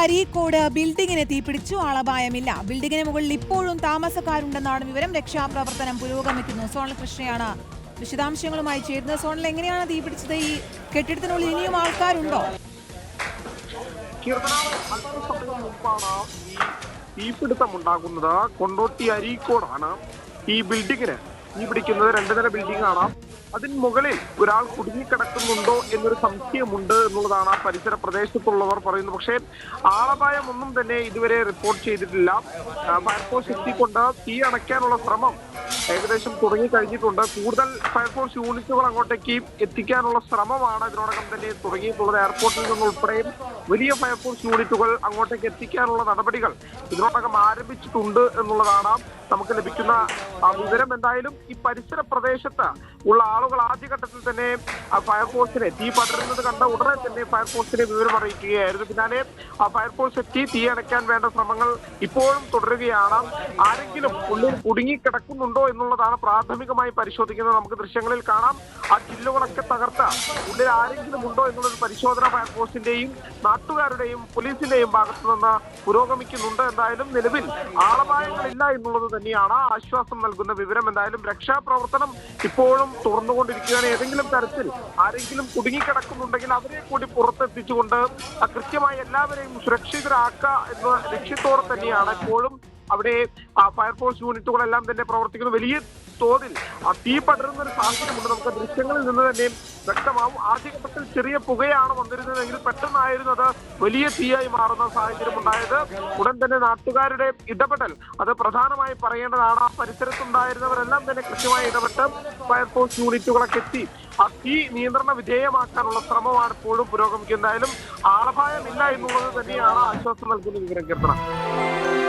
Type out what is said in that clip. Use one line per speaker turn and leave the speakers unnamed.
അരീക്കോട് ബിൽഡിങ്ങിന് തീപിടിച്ചു. ആളപായമില്ല. ബിൽഡിങ്ങിന് മുകളിൽ ഇപ്പോഴും താമസക്കാരുണ്ടെന്നാണ് വിവരം. രക്ഷാപ്രവർത്തനം പുരോഗമിക്കുന്നു. സോണൽ കൃഷ്ണയാണ് വിശദാംശങ്ങളുമായി ചേരുന്നത്. സോണൽ, എങ്ങനെയാണ് തീപിടിച്ചത്? ഈ കെട്ടിടത്തിനുള്ളിൽ ഇനിയും ആൾക്കാരുണ്ടോ?
തീപിടുത്തം ഉണ്ടാകുന്നത് കൊണ്ടോട്ടി അരീക്കോടാണ്. ഈ ബിൽഡിങ്ങിന് തീ പിടിക്കുന്നത് 2 നില ബിൽഡിംഗ് ആണ്. അതിന് മുകളിൽ ഒരാൾ കുടുങ്ങിക്കിടക്കുന്നുണ്ടോ എന്നൊരു സംശയമുണ്ട് എന്നുള്ളതാണ് പരിസര പ്രദേശത്തുള്ളവർ പറയുന്നത്. പക്ഷേ ആളപായം ഒന്നും തന്നെ ഇതുവരെ റിപ്പോർട്ട് ചെയ്തിട്ടില്ല. ഫയർഫോഴ്സ് എത്തിക്കൊണ്ട് തീ അണയ്ക്കാനുള്ള ശ്രമം ഏകദേശം തുടങ്ങിക്കഴിഞ്ഞിട്ടുണ്ട്. കൂടുതൽ ഫയർഫോഴ്സ് യൂണിറ്റുകൾ അങ്ങോട്ടേക്ക് എത്തിക്കാനുള്ള ശ്രമമാണ് ഇതിനോടകം തന്നെ തുടങ്ങിയിട്ടുള്ളത്. എയർപോർട്ടിൽ നിന്നുൾപ്പെടെ വലിയ ഫയർഫോഴ്സ് യൂണിറ്റുകൾ അങ്ങോട്ടേക്ക് എത്തിക്കാനുള്ള നടപടികൾ ഇതിനോടകം ആരംഭിച്ചിട്ടുണ്ട് എന്നുള്ളതാണ് നമുക്ക് ലഭിക്കുന്ന വിവരം. എന്തായാലും ഈ പരിസര പ്രദേശത്ത് ഉള്ള ആളുകൾ ആദ്യഘട്ടത്തിൽ തന്നെ ഫയർഫോഴ്സിനെ തീ പടരുന്നത് കണ്ട ഉടനെ തന്നെ ഫയർഫോഴ്സിനെ വിവരം അറിയിക്കുകയായിരുന്നു. പിന്നാലെ ഫയർഫോഴ്സ് എത്തി തീ അണയ്ക്കാൻ വേണ്ട ശ്രമങ്ങൾ ഇപ്പോഴും തുടരുകയാണ്. ആരെങ്കിലും ഉള്ളിൽ കുടുങ്ങിക്കിടക്കുന്നുണ്ടോ എന്നുള്ളതാണ് പ്രാഥമികമായി പരിശോധിക്കുന്നത്. നമുക്ക് ദൃശ്യങ്ങളിൽ കാണാം. ആ ചില്ലുകളൊക്കെ തകർത്ത് ഉള്ളിൽ ആരെങ്കിലും ഉണ്ടോ എന്നുള്ളൊരു പരിശോധന ഫയർഫോഴ്സിന്റെയും നാട്ടുകാരുടെയും പോലീസിന്റെയും ഭാഗത്തു നിന്ന് പുരോഗമിക്കുന്നുണ്ട്. എന്തായാലും നിലവിൽ ആളപായങ്ങളില്ല എന്നുള്ളത് തന്നെയാണ് ആശ്വാസം നൽകുന്ന വിവരം. എന്തായാലും രക്ഷാപ്രവർത്തനം ഇപ്പോഴും തുറന്നുകൊണ്ടിരിക്കുകയാണ്. ഏതെങ്കിലും തരത്തിൽ ആരെങ്കിലും കുടുങ്ങിക്കിടക്കുന്നുണ്ടെങ്കിൽ അവരെ കൂടി പുറത്തെത്തിച്ചുകൊണ്ട് കൃത്യമായി എല്ലാവരെയും സുരക്ഷിതരാക്കുക എന്ന ലക്ഷ്യത്തോടെ തന്നെയാണ് ഇപ്പോഴും അവിടെ ഫയർഫോഴ്സ് യൂണിറ്റുകളെല്ലാം തന്നെ പ്രവർത്തിക്കുന്നു. വലിയ തോതിൽ തീ പടരുന്ന ഒരു സാഹചര്യമുണ്ട്. നമുക്ക് ദൃശ്യങ്ങളിൽ നിന്ന് തന്നെ വ്യക്തമാവും. ആദ്യഘട്ടത്തിൽ ചെറിയ പുകയാണ് വന്നിരുന്നതെങ്കിൽ പെട്ടെന്നായിരുന്നു അത് വലിയ തീയായി മാറുന്ന സാഹചര്യം ഉണ്ടായത്. ഉടൻ തന്നെ നാട്ടുകാരുടെ ഇടപെടൽ അത് പ്രധാനമായി പറയേണ്ടതാണ്. ആ പരിസരത്തുണ്ടായിരുന്നവരെല്ലാം തന്നെ കൃത്യമായി ഇടപെട്ട് ഫയർഫോഴ്സ് യൂണിറ്റുകളൊക്കെ എത്തി ആ തീ നിയന്ത്രണ വിധേയമാക്കാനുള്ള ശ്രമമാണ് ഇപ്പോഴും പുരോഗമിക്കുന്നത്. എന്തായാലും ആളപായമില്ല എന്നുള്ളത് തന്നെയാണ് ആശ്വാസം നൽകുന്ന വിവരം. കീർത്തന.